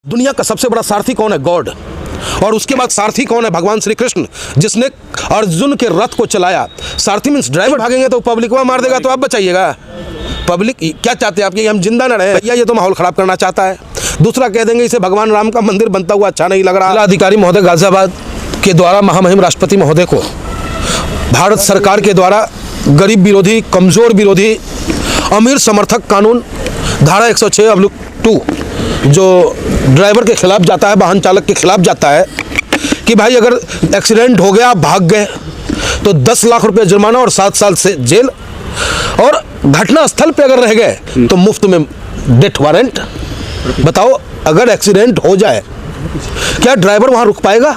दुनिया का सबसे बड़ा सारथी कौन है? गॉड। और उसके बाद सारथी कौन है? भगवान श्री कृष्ण, जिसने अर्जुन के रथ को चलाया। सारथी मीन्स ड्राइवर। भागेंगे तो पब्लिक वहाँ मार देगा, तो आप बचाइएगा। पब्लिक क्या चाहते हैं आपके? हम जिंदा न रहे भैया, ये तो माहौल खराब करना चाहता है। दूसरा कह देंगे इसे भगवान राम का मंदिर बनता हुआ अच्छा नहीं लग रहा। जिला अधिकारी महोदय गाजियाबाद के द्वारा महामहिम राष्ट्रपति महोदय को भारत सरकार के द्वारा गरीब विरोधी, कमजोर विरोधी, अमीर समर्थक कानून धारा 106(2) जो ड्राइवर के खिलाफ जाता है, वाहन चालक के खिलाफ जाता है कि भाई अगर एक्सीडेंट हो गया, भाग गए तो 10 लाख रुपए जुर्माना और 7 साल से जेल, और घटना स्थल पे अगर रह गए तो मुफ्त में डेथ वारंट। बताओ, अगर एक्सीडेंट हो जाए क्या ड्राइवर वहां रुक पाएगा?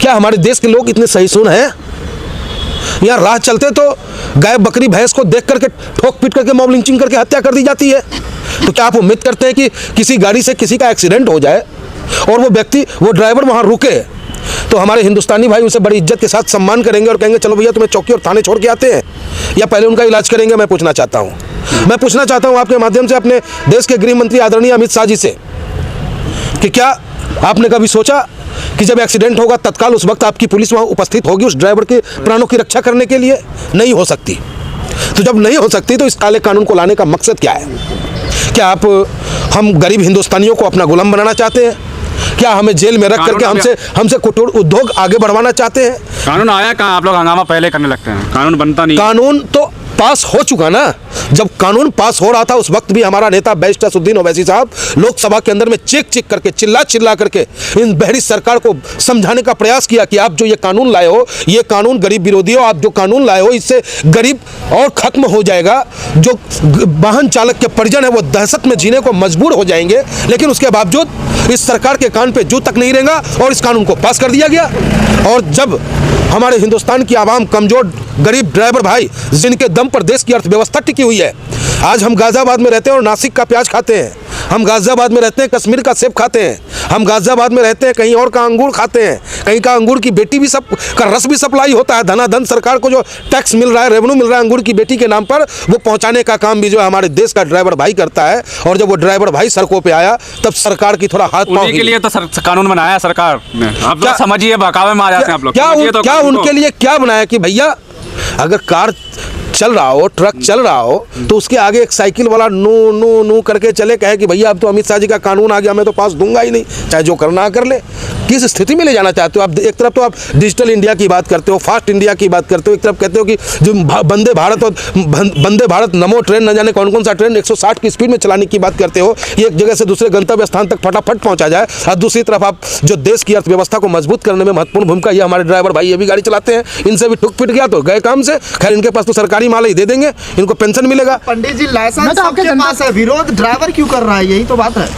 क्या हमारे देश के लोग इतने सहिष्णु हैं? यहाँ राह चलते तो गाय, बकरी, भैंस को देख करके ठोक पीट करके मॉब लिंचिंग करके हत्या कर दी जाती है। तो क्या आप उम्मीद करते हैं कि किसी गाड़ी से किसी का एक्सीडेंट हो जाए और वो व्यक्ति, वो ड्राइवर वहां रुके तो हमारे हिंदुस्तानी भाई उसे बड़ी इज्जत के साथ सम्मान करेंगे और कहेंगे चलो भैया तुम्हें चौकी और थाने छोड़ के आते हैं, या पहले उनका इलाज करेंगे? मैं पूछना चाहता हूं आपके माध्यम से अपने देश के गृह मंत्री आदरणीय अमित शाह जी से कि क्या आपने कभी सोचा कि जब एक्सीडेंट होगा तत्काल उस वक्त आपकी पुलिस वहां उपस्थित होगी उस ड्राइवर के प्राणों की रक्षा करने के लिए? नहीं हो सकती। तो जब नहीं हो सकती तो इस काले कानून को लाने का मकसद क्या है? क्या हम गरीब हिंदुस्तानियों को अपना गुलाम बनाना चाहते हैं? क्या हमें जेल में रख करके हमसे कुटीर उद्योग आगे बढ़वाना चाहते हैं? कानून आया कहाँ? आप लोग हंगामा पहले करने लगते हैं, कानून बनता नहीं। कानून तो पास हो चुका ना। जब कानून पास हो रहा था उस वक्त भी हमारा नेता बैरिस्टर असदुद्दीन ओवैसी साहब लोकसभा के अंदर में चीख करके, चिल्ला करके इन बहरी सरकार को समझाने का प्रयास किया कि आप जो ये कानून लाए हो, ये कानून गरीब विरोधी हो। आप जो कानून लाए हो इससे गरीब और खत्म हो जाएगा। जो वाहन चालक के परिजन है वो दहशत में जीने को मजबूर हो जाएंगे। लेकिन उसके बावजूद इस सरकार के कान पे जू तक नहीं रहेगा और इस कानून को पास कर दिया गया। और जब हमारे हिंदुस्तान की आवाम, कमजोर गरीब ड्राइवर भाई, जिनके दम पर देश की अर्थव्यवस्था टिकी हुई है, आज हम गाजियाबाद में रहते हैं और नासिक का प्याज खाते हैं, हम गाजियाबाद में रहते हैं कश्मीर का सेब खाते हैं, हम गाजियाबाद में रहते हैं कहीं और का अंगूर खाते हैं, कहीं का अंगूर की बेटी भी सब का रस भी सप्लाई होता है। धनाधन सरकार को जो टैक्स मिल रहा है, रेवेन्यू मिल रहा है अंगूर की बेटी के नाम पर, वो पहुंचाने का काम भी जो है हमारे देश का ड्राइवर भाई करता है। और जब वो ड्राइवर भाई सड़कों पे आया तब सरकार की थोड़ा हाथ पांव के लिए तो कानून बनाया सरकार ने। आप लोग समझिए, बहकावे में आ जाते हैं आप लोग। क्या उनके लिए क्या बनाया कि भैया अगर कार चल रहा हो, ट्रक चल रहा हो, तो उसके आगे एक साइकिल वाला नू करके चले, कहे कि भैया अब तो अमित शाह जी का कानून आ गया, मैं तो पास दूंगा ही नहीं, चाहे जो करना कर ले। किस स्थिति में ले जाना चाहते हो आप? एक तरफ तो आप डिजिटल इंडिया की बात करते हो, फास्ट इंडिया की बात करते हो, एक तरफ कहते हो कि जो वंदे भारत और वंदे भारत नमो ट्रेन, न जाने कौन सा ट्रेन 160 की स्पीड में चलाने की बात करते हो, एक जगह से दूसरे गंतव्य स्थान तक फटाफट पहुंचा जाए। और दूसरी तरफ आप जो देश की अर्थव्यवस्था को मजबूत करने में महत्वपूर्ण भूमिका ये हमारे ड्राइवर भाई ये भी गाड़ी चलाते हैं, इनसे भी ठुक पिट गया तो गए काम से। खैर इनके पास तो सरकारी माल ही दे देंगे, इनको पेंशन मिलेगा। पंडित जी लाइसेंस आपके पास है, विरोध ड्राइवर क्यों कर रहा है? यही तो बात है।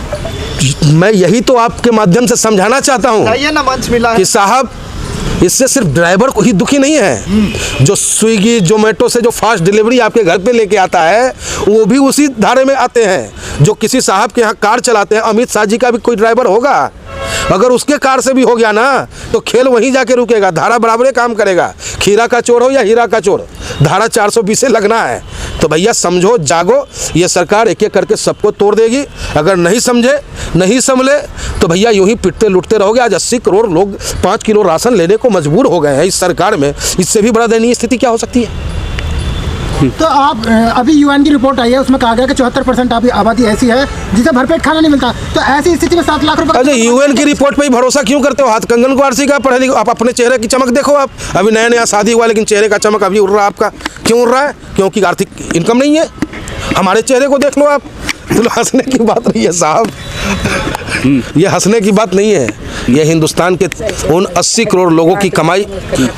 मैं यही तो आपके माध्यम से समझाना चाहता हूँ ना मंच मिला है कि साहब इससे सिर्फ ड्राइवर को ही दुखी नहीं है, जो स्विगी जोमेटो से जो फास्ट डिलीवरी आपके घर पे लेके आता है वो भी उसी धारे में आते हैं। जो किसी साहब के यहाँ कार चलाते हैं, अमित शाह जी का भी कोई ड्राइवर होगा, अगर उसके कार से भी हो गया ना तो खेल वहीं जाके रुकेगा, धारा बराबर काम करेगा। खीरा का चोर हो या हीरा का चोर, धारा 420 से लगना है। तो भैया समझो, जागो, ये सरकार एक एक करके सबको तोड़ देगी। अगर नहीं समझे, नहीं संभले तो भैया यूं ही पिटते लुटते रहोगे। आज 80 करोड़ लोग 5 किलो राशन लेने को मजबूर हो गए हैं इस सरकार में। इससे भी बड़ा दयनीय स्थिति क्या हो सकती है? तो आप अभी यूएन की रिपोर्ट आई है, उसमें कहा गया कि 74% आबादी ऐसी है जिसे भरपेट खाना नहीं मिलता। तो ऐसी स्थिति में 7 लाख रुपए। अच्छा, यूएन की रिपोर्ट पे ही भरोसा क्यों करते हो? हाथ कंगन को आरसी का पढ़े लिखो, आप अपने चेहरे की चमक देखो। आप अभी नया शादी हुआ लेकिन चेहरे का चमक अभी उड़ रहा है आपका। क्यों उड़ रहा है? क्योंकि आर्थिक इनकम नहीं है। हमारे चेहरे को देख लो आप। तो हंसने की बात नहीं है साहब, ये हंसने की बात नहीं है। ये हिंदुस्तान के उन 80 करोड़ लोगों की कमाई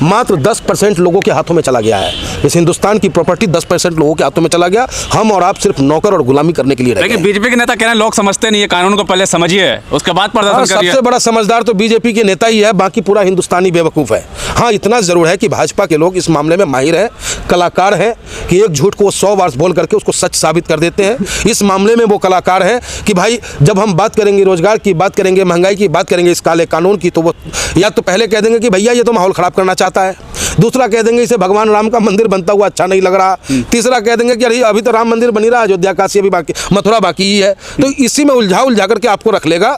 मात्र 10% लोगों के हाथों में चला गया है। इस हिंदुस्तान की प्रॉपर्टी 10% लोगों के हाथों में चला गया। हम और आप सिर्फ नौकर और गुलामी करने के लिए रह गए। लेकिन बीजेपी के नेता कह रहे हैं लोग समझते नहीं है, कानून को पहले समझिए उसके बाद प्रदर्शन करिए। सबसे बड़ा समझदार तो बीजेपी के नेता ही है, बाकी पूरा हिंदुस्तानी बेवकूफ़ है। हाँ, इतना जरूर है कि भाजपा के लोग इस मामले में माहिर है, कलाकार हैं कि एक झूठ को 100 बार बोल करके उसको सच साबित कर देते हैं। इस मामले में वो कलाकार हैं कि भाई जब हम बात करेंगे रोजगार की, बात करेंगे महंगाई की, बात करेंगे इस काले कानून की, तो वो या तो पहले कह देंगे कि भैया ये तो माहौल खराब करना चाहता है, दूसरा कह देंगे इसे भगवान राम का मंदिर बनता हुआ अच्छा नहीं लग रहा, तीसरा कह देंगे कि अरे अभी तो राम मंदिर बन ही रहा है, अयोध्या काशी अभी बाकी, मथुरा बाकी ही है। तो इसी में उलझा करके आपको रख लेगा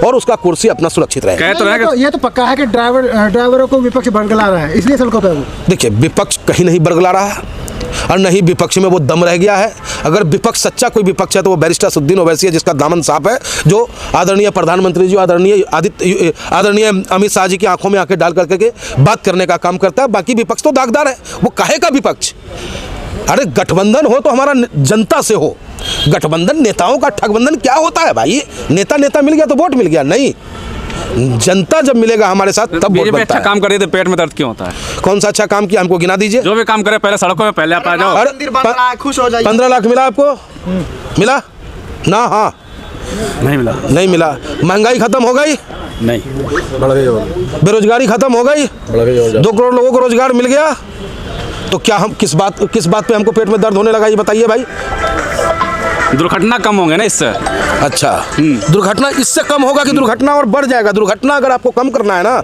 और उसका कुर्सी अपना सुरक्षित रहेगा। कह तो रहे कि ये तो पक्का है कि ड्राइवरों को विपक्ष बरगला रहा है, इसलिए सड़कों पे वो। देखिए, विपक्ष कहीं नहीं बरगला रहा है और नहीं विपक्ष में वो दम रह गया है। अगर विपक्ष सच्चा कोई विपक्ष है तो वो बैरिस्टर असदुद्दीन ओवैसी है, जिसका दामन साफ है, जो आदरणीय प्रधानमंत्री जी, आदरणीय अमित शाह जी की आंखों में आंखें डाल करके बात करने का काम करता है। बाकी विपक्ष तो दागदार है, वो काहे का विपक्ष? अरे गठबंधन हो तो हमारा जनता से हो, गठबंधन नेताओं का ठगबंधन क्या होता है भाई? नेता मिल गया तो वोट मिल गया? नहीं, जनता जब मिलेगा हमारे साथ तब वोट बीजेपी बनता अच्छा है। काम कर रही है तो पेट में दर्द क्यों होता है? कौन सा अच्छा काम किया, हमको गिना दीजिए। जो भी काम करे पहले सड़कों में पहले आप आ जाओ। अरे मंदिर बन रहा है, खुश हो जाइए। 15 लाख मिला आपको? मिला ना? हाँ, नहीं मिला। नहीं मिला। महंगाई खत्म हो गई? नहीं। बेरोजगारी खत्म हो गई? 2 करोड़ लोगों को रोजगार मिल गया। तो क्या हम किस बात पे हमको पेट में दर्द होने लगा, ये बताइए भाई। दुर्घटना कम होंगे ना इससे। अच्छा, दुर्घटना इससे कम होगा कि दुर्घटना और बढ़ जाएगा? दुर्घटना अगर आपको कम करना है ना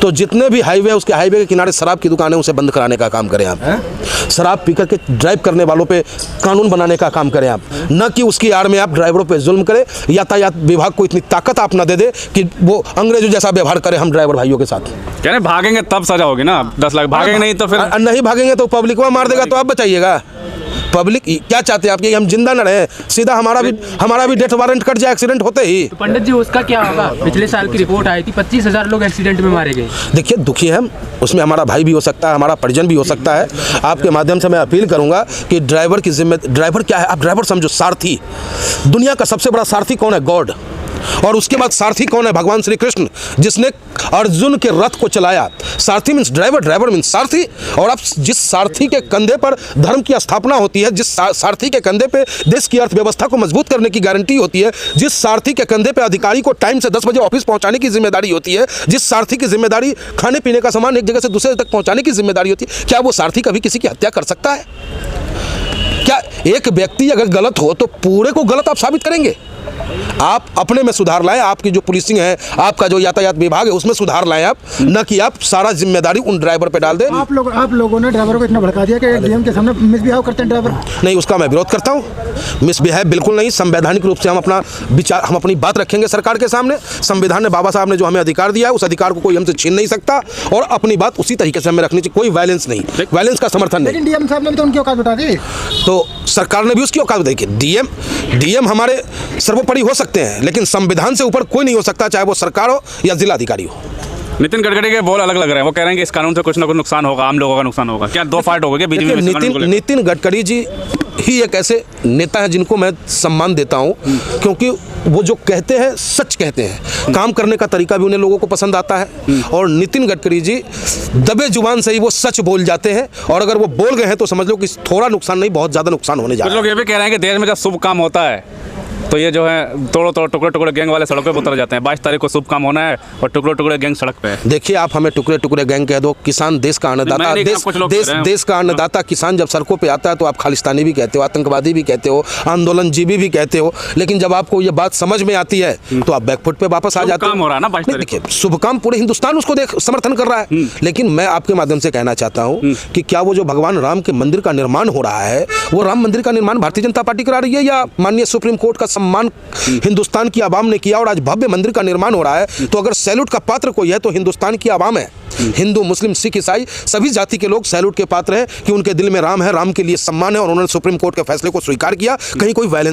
तो जितने भी हाईवे, उसके हाईवे के किनारे शराब की दुकानें उसे बंद कराने का काम करें आप। शराब पी करके ड्राइव करने वालों पे कानून बनाने का काम करें आप, न कि उसकी आड़ में आप ड्राइवरों पे जुल्म करें। यातायात विभाग को इतनी ताकत आप न दे दे कि वो अंग्रेजों जैसा व्यवहार करे हम ड्राइवर भाइयों के साथ। कह रहे भागेंगे तब सजा होगी ना, 10 लाख भागेंगे नहीं तो फिर नहीं भागेंगे तो पब्लिक वो मार देगा, तो आप बचाइएगा। पब्लिक क्या चाहते हैं आपके? हम जिंदा न रहे, सीधा हमारा भी डेथ वारंट कट जाए एक्सीडेंट होते ही। तो पंडित जी उसका क्या होगा? पिछले साल की रिपोर्ट आई थी 25,000 लोग एक्सीडेंट में मारे गए। देखिए, दुखी है हम, उसमें हमारा भाई भी हो सकता है, हमारा परिजन भी हो सकता है। आपके माध्यम से मैं अपील करूंगा कि ड्राइवर क्या है? आप ड्राइवर समझो, सारथी। दुनिया का सबसे बड़ा सारथी कौन है? गॉड। और उसके बाद सारथी कौन है? भगवान श्री कृष्ण, जिसने अर्जुन के रथ को चलाया। सारथी मीन्स ड्राइवर, ड्राइवर मीन्स सारथी। और अब जिस सारथी के कंधे पर धर्म की स्थापना होती है, जिस सारथी के कंधे पे देश की अर्थव्यवस्था को मजबूत करने की गारंटी होती है, जिस सारथी के कंधे पे अधिकारी को टाइम से 10 बजे ऑफिस पहुंचाने की जिम्मेदारी होती है, जिस सारथी की जिम्मेदारी खाने पीने का सामान एक जगह से दूसरे तक पहुंचाने की जिम्मेदारी होती है, क्या वो सारथी कभी किसी की हत्या कर सकता है? क्या एक व्यक्ति अगर गलत हो तो पूरे को गलत आप साबित करेंगे? आप अपने में सुधार लाएं, आपकी जो पुलिसिंग है, आपका जो यातायात विभाग है उसमें सुधार लाएं आप, न कि आप सारा जिम्मेदारी उन ड्राइवर पे डाल दें। आप लोगों ने ड्राइवर को इतना भड़का दिया कि डीएम के सामने मिसबिहेव करते हैं ड्राइवर। नहीं, उसका मैं विरोध करता हूँ। मिसबिहेव बिल्कुल नहीं, संवैधानिक रूप से हम अपना विचार, हम अपनी बात रखेंगे सरकार के सामने। संविधान ने, बाबा साहब ने जो हमें अधिकार दिया है, उस अधिकार को कोई हमसे छीन नहीं सकता और अपनी बात उसी तरीके से हमें रखनी चाहिए। कोई वायलेंस नहीं, वायलेंस का समर्थन नहीं। लेकिन डीएम साहब ने भी तो उनकी औकात बता दी, तो सरकार ने भी उसकी औकात बताई कि डीएम हमारे सर्वोपरि हो सकते हैं, लेकिन संविधान से ऊपर कोई नहीं हो सकता, चाहे वो सरकार हो या जिला अधिकारी हो। नितिन गडकरी के बोल अलग लग रहे हैं। वो कह रहे हैं कि इस कानून से कुछ ना कुछ नुकसान होगा, आम लोगों का नुकसान होगा। क्या दो फाइट होगी बीजेपी में? नितिन गडकरी जी ही एक ऐसे नेता हैं जिनको मैं सम्मान देता हूं, क्योंकि वो जो कहते हैं सच कहते हैं, काम करने का तरीका भी उन्हें लोगों को पसंद आता है। और नितिन गडकरी जी दबे जुबान से ही वो सच बोल जाते हैं, और अगर वो बोल गए हैं तो समझ लो कि थोड़ा नुकसान नहीं, बहुत ज़्यादा नुकसान होने जा रहा है। कुछ लोग ये भी कह रहे हैं कि देश में जब शुभ काम होता है तो ये जो है तोड़ो टुकड़े गैंग वाले सड़कों पे उतर जाते हैं। 22 तारीख को शुभ काम होना है और टुकड़े गैंग सड़क पे है। देखिए, आप हमें टुकड़े गैंग कह दो, किसान देश का अन्नदाता, देश का अन्नदाता किसान जब सड़कों पे आता है तो आप खालिस्तानी भी कहते हो, आतंकवादी भी कहते हो, आंदोलनजीवी भी कहते हो, लेकिन जब आपको ये बात समझ में आती है तो आप बैकफुट पे वापस आ जाते हो। काम हो रहा है ना 22 तारीख। देखिए, शुभ काम पूरे हिंदुस्तान उसको समर्थन कर रहा है, लेकिन मैं आपके माध्यम से कहना चाहता हूँ कि क्या वो जो भगवान राम के मंदिर का निर्माण हो रहा है, वो राम मंदिर का निर्माण भारतीय जनता पार्टी करा रही है या माननीय सुप्रीम कोर्ट का सम्मान हिंदुस्तान की आवाम ने किया और आज भव्य मंदिर का निर्माण हो रहा है? तो अगर सैल्यूट का पात्र कोई है तो हिंदुस्तान की आवाम है। हिंदू, मुस्लिम, सिख, ईसाई सभी जाति के लोग सैल्यूट के पात्र हैं कि उनके दिल में राम है, राम के लिए सम्मान है और उन्होंने सुप्रीम कोर्ट के फैसले को स्वीकार किया। कहीं कोई वायलेंस